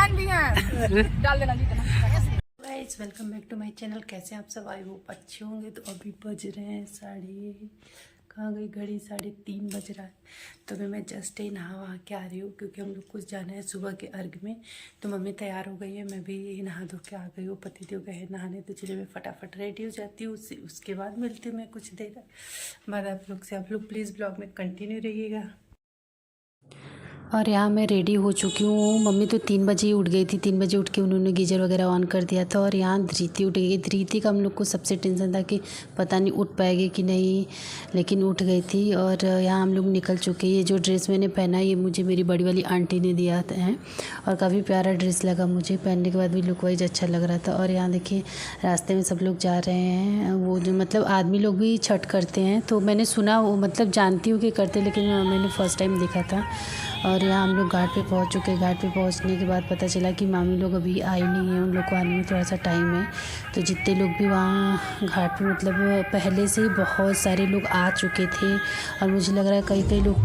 Design भी हैं, डाल देना जी। Guys welcome back to my channel. कैसे आप सब? आई होप अच्छे होंगे। तो अभी बज रहे हैं कहाँ गई घड़ी, 3:30 बज रहा है। तो मैं जस्ट ही नहा वहा के आ रही हूँ क्योंकि हम लोग कुछ जाना है सुबह के अर्घ में। तो मम्मी तैयार हो गई है, मैं भी नहा धो के आ गई हूँ। पतिदेव गए हैं नहाने, तो चलिए मैं फटाफट रेडी हो जाती हूँ। उसके बाद मिलती हूँ मैं कुछ देर बाद आप लोग से। आप लोग प्लीज़ ब्लॉग में कंटिन्यू रहिएगा। और यहाँ मैं रेडी हो चुकी हूँ। मम्मी तो 3 बजे ही उठ गई थी। 3 बजे उठ के उन्होंने गीजर वगैरह ऑन कर दिया था। और यहाँ धृति उठ गई। धृति का हम लोग को सबसे टेंशन था कि पता नहीं उठ पाएगी कि नहीं, लेकिन उठ गई थी। और यहाँ हम लोग निकल चुके हैं। ये जो ड्रेस मैंने पहना है ये मुझे मेरी बड़ी वाली आंटी ने दिया है और काफ़ी प्यारा ड्रेस लगा मुझे। पहनने के बाद भी लुक वाइज अच्छा लग रहा था। और यहाँ देखिए रास्ते में सब लोग जा रहे हैं। वो जो मतलब आदमी लोग भी छठ करते हैं, तो मैंने सुना, वो मतलब जानती हूँ कि करते, लेकिन मैंने फ़र्स्ट टाइम देखा था। और यहाँ हम लोग घाट पे पहुँच चुके हैं। घाट पे पहुँचने के बाद पता चला कि मामी लोग अभी आई नहीं है, उन लोग को आने में थोड़ा सा टाइम है। तो जितने लोग भी वहाँ घाट पे मतलब पहले से ही बहुत सारे लोग आ चुके थे। और मुझे लग रहा है कई लोग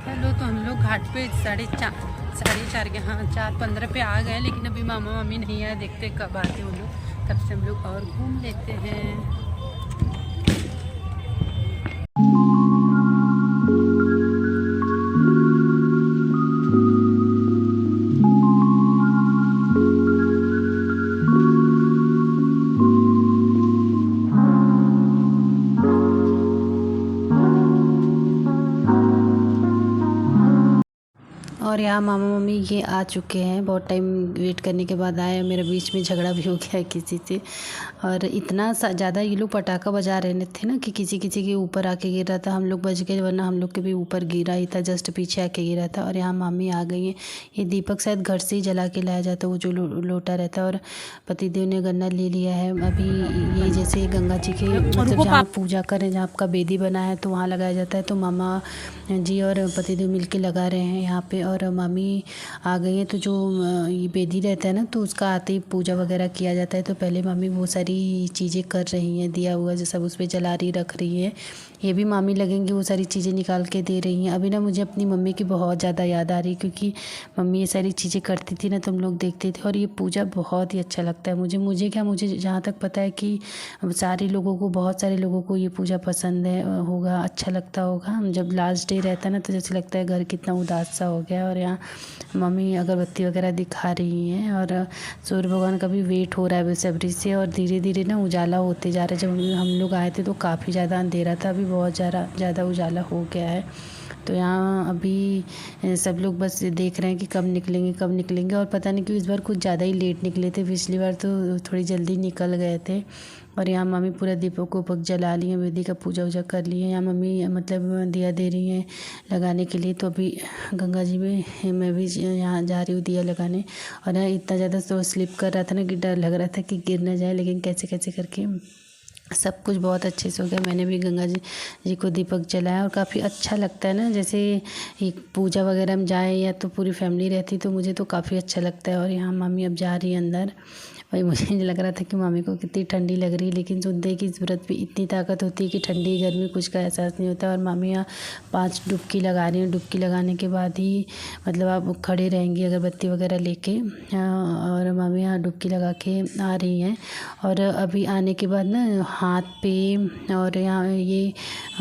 हेलो। तो हम लोग घाट पे 4:30 के, हाँ 4:15 पे आ गए, लेकिन अभी मामा मामी नहीं आए। देखते कब आते हैं उन लोग, तब से हम लोग और घूम लेते हैं। और यहाँ मामा मम्मी ये आ चुके हैं। बहुत टाइम वेट करने के बाद आए। मेरा बीच में झगड़ा भी हो गया है किसी से। और इतना ज़्यादा ये लोग पटाखा बजा रहे थे ना कि किसी के ऊपर आके गिर रहा था। हम लोग बच गए, वरना हम लोग के भी ऊपर गिरा ही था, जस्ट पीछे आके गिरा था। और यहाँ मामी आ गई हैं। ये दीपक शायद घर से ही जला के लाया जाता है, वो जो लोटा रहता है। और पतिदेव ने गन्ना ले लिया है। अभी ये जैसे गंगा जी के मतलब जहाँ पूजा करें, जहाँ आपका बेदी बना है, तो वहाँ लगाया जाता है। तो मामा जी और पतिदेव मिल के लगा रहे हैं यहाँ पे। और मामी आ गई है। तो जो ये बेदी रहता है ना, तो उसका आते ही पूजा वगैरह किया जाता है। तो पहले मामी वो सारी चीज़ें कर रही हैं, दिया हुआ जो सब उस पर जला रही रख रही है। ये भी मामी लगेंगी वो सारी चीज़ें निकाल के दे रही हैं। अभी ना मुझे अपनी मम्मी की बहुत ज़्यादा याद आ रही है, क्योंकि मम्मी ये सारी चीज़ें करती थी ना, तो हम लोग देखते थे। और ये पूजा बहुत ही अच्छा लगता है मुझे जहाँ तक पता है कि सारे लोगों को, बहुत सारे लोगों को ये पूजा पसंद है होगा, अच्छा लगता होगा। जब लास्ट डे रहता है ना, तो जैसे लगता है घर कितना उदास सा हो गया। और यहाँ मम्मी अगरबत्ती वगैरह दिखा रही हैं। और सूर्य भगवान का भी वेट हो रहा है बेसब्री से। और धीरे धीरे ना उजाला होते जा रहा है। जब हम लोग आए थे तो काफ़ी ज़्यादा अंधेरा था, अभी बहुत ज़्यादा उजाला हो गया है। तो यहाँ अभी सब लोग बस देख रहे हैं कि कब निकलेंगे। और पता नहीं क्यों इस बार कुछ ज़्यादा ही लेट निकले थे। पिछली बार तो थोड़ी जल्दी निकल गए थे। और यहाँ मम्मी पूरा दीपक उपक जला ली है, वेदी का पूजा वूजा कर ली है। यहाँ मम्मी मतलब दिया दे रही हैं लगाने के लिए। तो अभी गंगा जी में मैं भी यहाँ जा रही हूँ दिया लगाने। और यहाँ इतना ज़्यादा तो स्लिप कर रहा था ना कि डर लग रहा था कि गिर ना जाए, लेकिन कैसे कैसे करके सब कुछ बहुत अच्छे से हो गया। मैंने भी गंगा जी को दीपक जलाया। और काफ़ी अच्छा लगता है ना, जैसे एक पूजा वगैरह में जाए या तो पूरी फैमिली रहती, तो मुझे तो काफ़ी अच्छा लगता है। और यहाँ मम्मी अब जा रही है अंदर। वही मुझे लग रहा था कि मम्मी को कितनी ठंडी लग रही है, लेकिन सुनते हैं कि इस व्रत पे इतनी ताकत होती है कि ठंडी गर्मी कुछ का एहसास नहीं होता। और मम्मी यहाँ 5 डुबकी लगा रही हैं। डुबकी लगाने के बाद ही मतलब आप खड़े रहेंगी अगरबत्ती वगैरह लेके। और मम्मी यहाँ डुबकी लगा के आ रही हैं। और अभी आने के बाद ना हाथ पे और यहाँ ये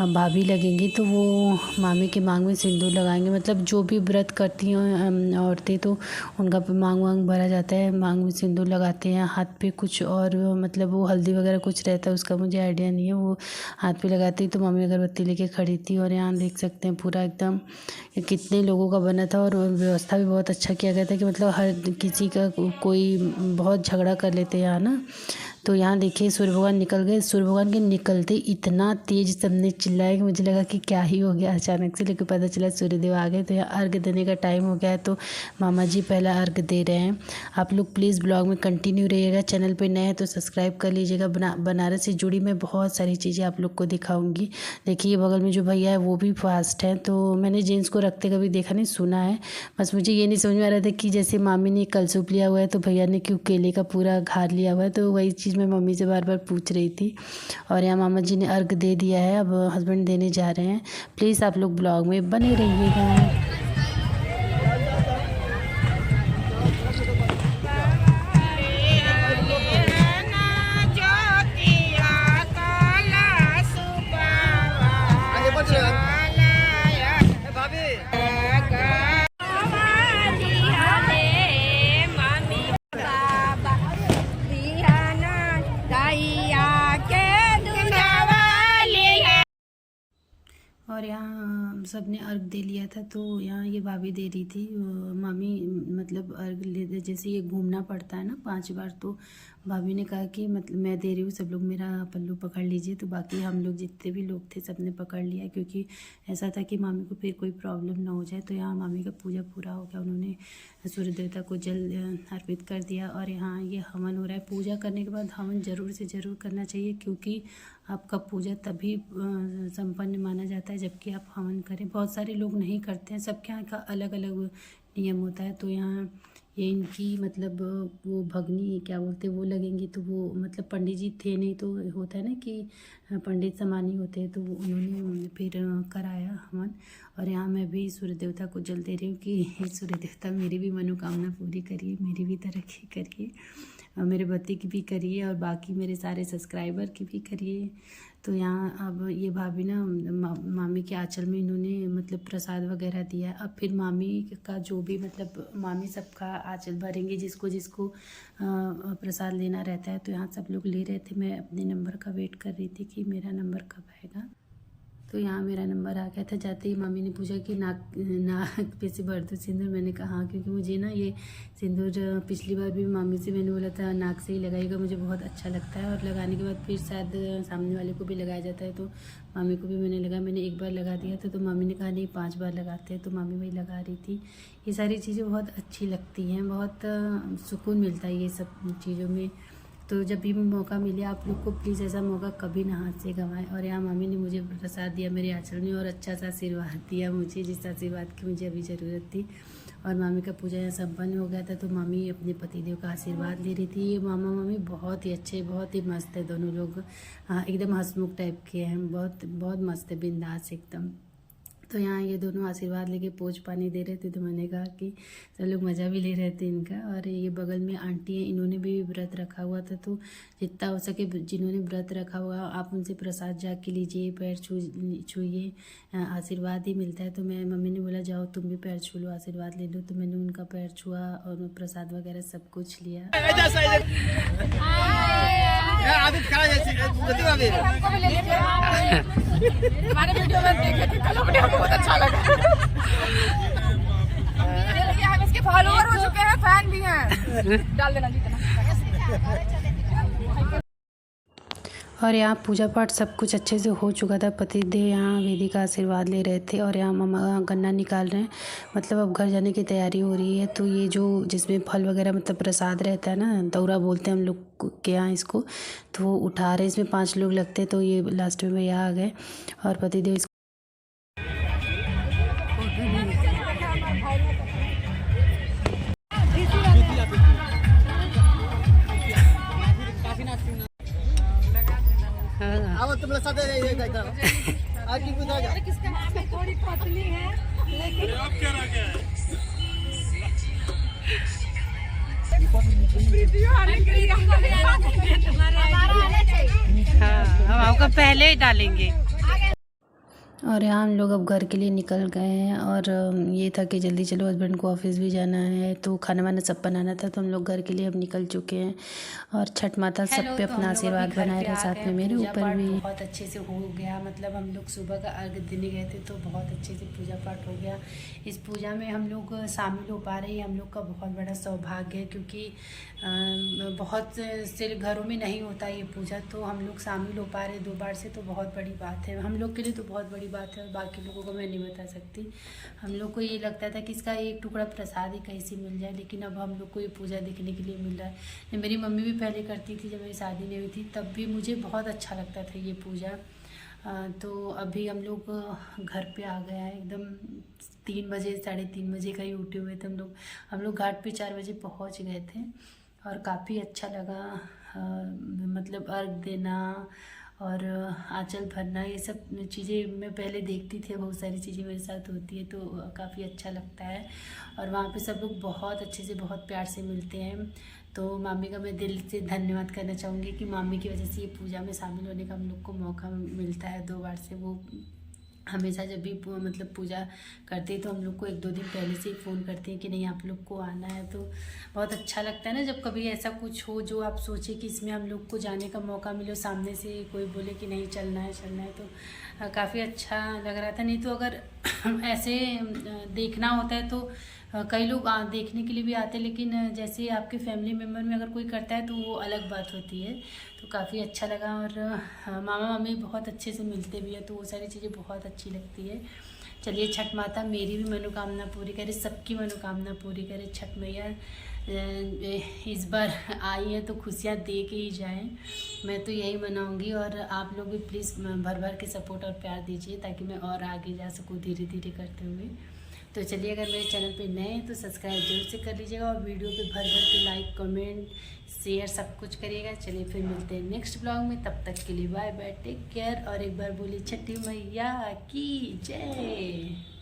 भाभी लगेंगी, तो वो मामी के मांग में सिंदूर लगाएंगे। मतलब जो भी व्रत करती हैं औरतें, तो उनका मांग वांग भरा जाता है, मांग में सिंदूर लगाते हैं। हाथ पे कुछ और मतलब वो हल्दी वगैरह कुछ रहता है, उसका मुझे आइडिया नहीं है। वो हाथ पे लगाती ही तो मम्मी अगरबत्ती लेके खड़ी थी। और यहाँ देख सकते हैं पूरा एकदम कितने लोगों का बना था। और व्यवस्था भी बहुत अच्छा किया गया था कि मतलब हर किसी का कोई बहुत झगड़ा कर लेते हैं यहाँ ना। तो यहाँ देखिए सूर्य भगवान निकल गए। सूर्य भगवान के निकलते इतना तेज सबने चिल्लाया कि मुझे लगा कि क्या ही हो गया अचानक से, लेकिन पता चला सूर्यदेव आ गए। तो यहाँ अर्घ देने का टाइम हो गया है, तो मामा जी पहला अर्घ दे रहे हैं। आप लोग प्लीज़ ब्लॉग में कंटिन्यू रहिएगा। चैनल पे नए हैं तो सब्सक्राइब कर लीजिएगा। बनारस से जुड़ी मैं बहुत सारी चीज़ें आप लोग को दिखाऊंगी। देखिए बगल में जो भैया है वो भी फास्ट हैं। तो मैंने जेंट्स को रखते कभी देखा नहीं, सुना है। बस मुझे ये नहीं समझ में आ रहा था कि जैसे मामी ने कलसूप लिया हुआ है, तो भैया ने क्यों केले का पूरा घार लिया हुआ है। तो वही चीज़ चीज़ मैं मम्मी से बार बार पूछ रही थी। और यहाँ मामा जी ने अर्घ दे दिया है, अब हस्बैंड देने जा रहे हैं। प्लीज़ आप लोग ब्लॉग में बने रहिएगा। और यहाँ सब ने अर्घ दे लिया था, तो यहाँ ये भाभी दे रही थी मामी, मतलब अर्घ ले, जैसे ये घूमना पड़ता है ना 5 बार, तो भाभी ने कहा कि मतलब मैं दे रही हूँ, सब लोग मेरा पल्लू पकड़ लीजिए। तो बाकी हम लोग जितने भी लोग थे सब ने पकड़ लिया, क्योंकि ऐसा था कि मामी को फिर कोई प्रॉब्लम ना हो जाए। तो यहाँ मामी का पूजा पूरा हो गया, उन्होंने सूर्य देवता को जल अर्पित कर दिया। और यहाँ ये हवन हो रहा है। पूजा करने के बाद हवन ज़रूर से ज़रूर करना चाहिए, क्योंकि आपका पूजा तभी संपन्न माना जाता है जबकि आप हवन करें। बहुत सारे लोग नहीं करते हैं, सबके यहाँ का अलग अलग नियम होता है। तो यहाँ ये इनकी मतलब वो भगनी क्या बोलते हैं वो लगेंगी, तो वो मतलब पंडित जी थे नहीं, तो होता है ना कि पंडित समान ही होते हैं, तो उन्होंने फिर कराया हवन। और यहाँ मैं भी सूर्य देवता को जल दे रही हूँ कि सूर्य देवता मेरी भी मनोकामना पूरी करिए, मेरी भी तरक्की करिए, मेरे पति की भी करिए और बाकी मेरे सारे सब्सक्राइबर की भी करिए। तो यहाँ अब ये भाभी ना मामी के आंचल में इन्होंने मतलब प्रसाद वगैरह दिया। अब फिर मामी का जो भी मतलब मामी सबका आंचल भरेंगे, जिसको जिसको प्रसाद लेना रहता है। तो यहाँ सब लोग ले रहे थे, मैं अपने नंबर का वेट कर रही थी कि मेरा नंबर कब आएगा। तो यहाँ मेरा नंबर आ गया था। जाते ही मामी ने पूछा कि नाक पे से भर दो सिंदूर। मैंने कहा हाँ, क्योंकि मुझे ना ये सिंदूर पिछली बार भी मामी से मैंने बोला था नाक से ही लगाइएगा, मुझे बहुत अच्छा लगता है। और लगाने के बाद फिर शायद सामने वाले को भी लगाया जाता है, तो मामी को भी मैंने लगाया। मैंने एक बार लगा दिया था, तो मामी ने कहा नहीं 5 बार लगाते हैं, तो मामी वही लगा रही थी। ये सारी चीज़ें बहुत अच्छी लगती हैं, बहुत सुकून मिलता है ये सब चीज़ों में। तो जब भी मौका मिले आप लोग को प्लीज़ ऐसा मौका कभी ना हाथ से गंवाएं। और यहाँ मामी ने मुझे प्रसाद दिया मेरे आंचल में, और अच्छा सा आशीर्वाद दिया मुझे, जिस आशीर्वाद की मुझे अभी ज़रूरत थी। और मामी का पूजा यहाँ संपन्न हो गया था। तो मामी अपने पतिदेव का आशीर्वाद ले रही थी। ये मामा मामी बहुत ही अच्छे, बहुत ही मस्त है दोनों लोग। हाँ, एकदम हंसमुख टाइप के हैं, बहुत बहुत मस्त है, बिंदास एकदम। तो यहाँ ये दोनों आशीर्वाद लेके पोंछ पानी दे रहे थे। तो मैंने कहा कि सब लोग मज़ा भी ले रहे थे इनका। और ये बगल में आंटी हैं, इन्होंने भी व्रत रखा हुआ था। तो जितना हो सके जिन्होंने व्रत रखा हुआ आप उनसे प्रसाद जाके लीजिए, पैर छूइए, आशीर्वाद ही मिलता है। तो मैं मम्मी ने बोला जाओ तुम भी पैर छू लो, आशीर्वाद ले लो। तो मैंने उनका पैर छुआ और प्रसाद वगैरह सब कुछ लिया। हमारे वीडियो में देखे थे, कल वीडियो बहुत अच्छा लगा। हम इसके फॉलोअर हो चुके हैं, फैन भी हैं। डाल देना जीतना। और यहाँ पूजा पाठ सब कुछ अच्छे से हो चुका था। पतिदेव यहाँ वेदी का आशीर्वाद ले रहे थे, और यहाँ मामा गन्ना निकाल रहे हैं, मतलब अब घर जाने की तैयारी हो रही है। तो ये जो जिसमें फल वगैरह मतलब प्रसाद रहता है ना, दौरा बोलते हैं हम लोग के यहाँ इसको, तो वो उठा रहे हैं। इसमें 5 लोग लगते हैं। तो ये लास्ट में भैया आ गए और पतिदेव इसको थोड़ी पतली है लेकिन हाँ, हम आपका पहले ही डालेंगे। और यहाँ हम लोग अब घर के लिए निकल गए हैं। और ये था कि जल्दी चलो, हस्बैंड को ऑफिस भी जाना है, तो खाना वाना सब बनाना था। तो हम लोग घर के लिए अब निकल चुके हैं। और छठ माता सब पे अपना आशीर्वाद बनाए रहे, साथ में मेरे ऊपर भी। बहुत अच्छे से हो गया, मतलब हम लोग सुबह का अर्घ देने गए थे, तो बहुत अच्छे से पूजा पाठ हो गया। इस पूजा में हम लोग शामिल हो पा रहे हैं, हम लोग का बहुत बड़ा सौभाग्य है, क्योंकि बहुत से घरों में नहीं होता ये पूजा। तो हम लोग शामिल हो पा रहे 2 बार से, तो बहुत बड़ी बात है हम लोग के लिए, तो बहुत बड़ी बात है। और बाकी लोगों को मैं नहीं बता सकती। हम लोग को ये लगता था कि इसका एक टुकड़ा प्रसाद ही कहीं से मिल जाए, लेकिन अब हम लोग को ये पूजा देखने के लिए मिल रहा है। मेरी मम्मी भी पहले करती थी, जब मेरी शादी नहीं हुई थी, तब भी मुझे बहुत अच्छा लगता था ये पूजा। तो अभी हम लोग घर पे आ गया है एकदम 3 बजे, 3:30 बजे का ही उठे हुए थे हम लोग। घाट पे 4 बजे पहुंच गए थे, और काफ़ी अच्छा लगा मतलब अर्घ देना और आंचल भरना, ये सब चीज़ें मैं पहले देखती थी, बहुत सारी चीज़ें मेरे साथ होती है तो काफ़ी अच्छा लगता है। और वहाँ पे सब लोग बहुत अच्छे से, बहुत प्यार से मिलते हैं। तो मामी का मैं दिल से धन्यवाद करना चाहूँगी कि मामी की वजह से ये पूजा में शामिल होने का हम लोग को मौका मिलता है 2 बार से। वो हमेशा जब भी मतलब पूजा करते हैं तो हम लोग को 1-2 दिन पहले से ही फ़ोन करते हैं कि नहीं आप लोग को आना है। तो बहुत अच्छा लगता है ना जब कभी ऐसा कुछ हो जो आप सोचे कि इसमें हम लोग को जाने का मौका मिले, सामने से कोई बोले कि नहीं चलना है तो काफ़ी अच्छा लग रहा था। नहीं तो अगर ऐसे देखना होता है तो कई लोग देखने के लिए भी आते हैं, लेकिन जैसे आपके फैमिली मेम्बर में अगर कोई करता है तो वो अलग बात होती है। तो काफ़ी अच्छा लगा। और मामा मामी बहुत अच्छे से मिलते भी हैं तो वो सारी चीज़ें बहुत अच्छी लगती है। चलिए, छठ माता मेरी भी मनोकामना पूरी करे, सबकी मनोकामना पूरी करे। छठ मैया इस बार आई है तो खुशियाँ दे के ही जाएं, मैं तो यही मनाऊंगी। और आप लोग भी प्लीज़ भर भर के सपोर्ट और प्यार दीजिए ताकि मैं और आगे जा सकूँ धीरे धीरे करते हुए। तो चलिए, अगर मेरे चैनल पे नए हैं तो सब्सक्राइब जरूर से कर लीजिएगा और वीडियो पे भर भर के लाइक, कमेंट, शेयर सब कुछ करिएगा। चलिए फिर मिलते हैं नेक्स्ट ब्लॉग में, तब तक के लिए बाय बाय, टेक केयर। और एक बार बोली छठी मैया की जय।